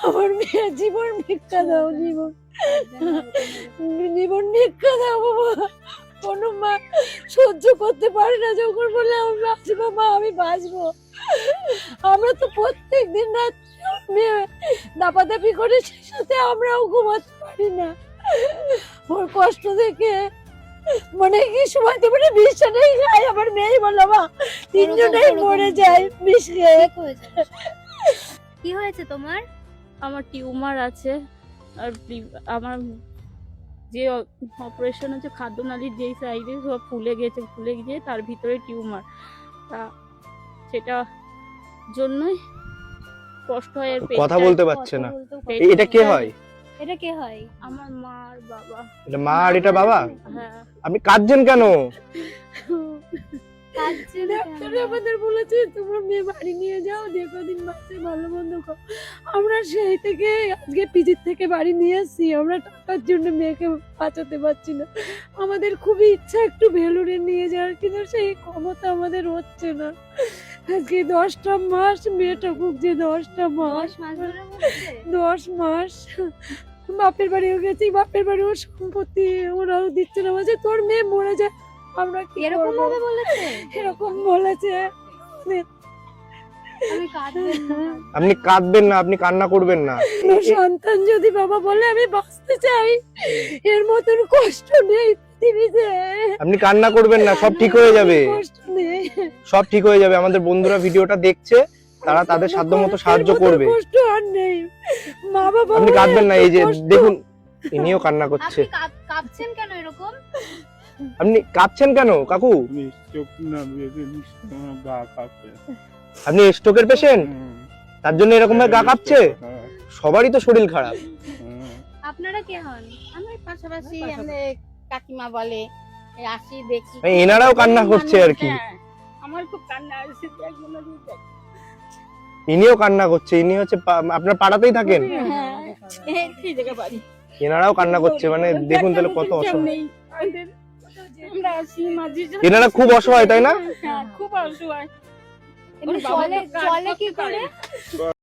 আমার মেয়ের জীবন ভিক্ষা দাও, জীবন জীবন ভিক্ষা দাও বাবা। কোনো মা সহ্য করতে পারে না যখন বলে আমি বাঁচবো, মা আমি বাঁচবো। আমরা তো প্রত্যেক দিন রাত মেয়ে দাপাদাপি করে, সেই সাথে আমরাও ঘুমাতে পারি না ওর কষ্ট দেখে। মানে কি সময় তো মানে বিষটাই খাই, আমার মেয়ে বলো মা তিনজনেই মরে যায় বিষ খেয়ে। কি হয়েছে তোমার? আমার টিউমার আছে, আর আমার যে অপারেশন হচ্ছে খাদ্যনালীর যেই সাইডে সব ফুলে গিয়ে তার ভিতরে টিউমার, তা সেটা জন্যই কষ্ট হয়। আর কথা বলতে পারছে না। পেটটা- এটা কে হয়? এটা কে হয়? আমার মা আর বাবা। এটা মা আর এটা বাবা? হ্যাঁ। আপনি কাঁদছেন কেন? কাঁদছে না কেন? ডাক্তার আমাদের বলেছে তোমার মেয়ে বাড়ি নিয়ে যাও, যে কদিন বাঁচে ভালো মন্দ খাও। আমরা সেই থেকে আজকে পিজির থেকে বাড়ি নিয়ে এসেছি। আমরা টাকার জন্য মেয়েকে বাঁচাতে পারছি না। আমাদের খুবই ইচ্ছা একটু ভেলুরে নিয়ে যাওয়ার, কিন্তু সেই ক্ষমতা আমাদের হচ্ছে না। আজকে 10টা মাস মেয়েটা ভুগছে, 10টা মাস 10 মাস ধরে ভুগছে? 10 মাস বাপের বাড়িও গেছি, বাপের বাড়িও সম্পত্তি ওরাও দিচ্ছে না, বলছে তোর মেয়ে মরে যায়। আমরা কি এরকম করবো? ভাবে বলেছে? এরকম বলেছে। আমি কাঁদবেন না। আপনি কাঁদবেন না, আপনি কান্না করবেন না। আমার সন্তান যদি বাবা বলে আমি বাঁচতে চাই, এর মতন কষ্ট নেই পৃথিবীতে। আপনি কান্না করবেন না, সব ঠিক হয়ে যাবে, কষ্ট নেই। সব ঠিক হয়ে যাবে। আমাদের বন্ধুরা ভিডিওটা দেখছে, তারা তাদের সাধ্য মতো সাহায্য এর মতন করবে। কষ্ট আর নেই। মা বাবা আপনি বলে কাঁদবেন না, এই যে কষ্ট। দেখুন ইনিও কান্না করছে। আপনি কাঁদছেন কেন এরকম? আপনি কাঁদছেন কেন কাকু? আপনি স্ট্রোকের পেশেন্ট, তার জন্য এরকম ভাবে গা কাঁপছে? সবারই তো শরীর খারাপ। আপনারা কে হন? আমার পাশাপাশি আমাদের কাকিমা বলে আসি দেখি। এনারাও কান্না করছে আর কি। হ্যাঁ, আমার খুব কান্না আসছে। ইনিও কান্না করছে। ইনি হচ্ছে আপনার পাড়াতেই থাকেন? হ্যাঁ, এই জায়গা বাড়ি। এনারাও কান্না করছে, মানে দেখুন তাহলে কত অসহায়। নেই। আমরা আসি মাঝে সাঝে। এনারা খুব অসহায়, তাই না? হ্যাঁ, খুব অসহায়। এমনি চলে কি করে?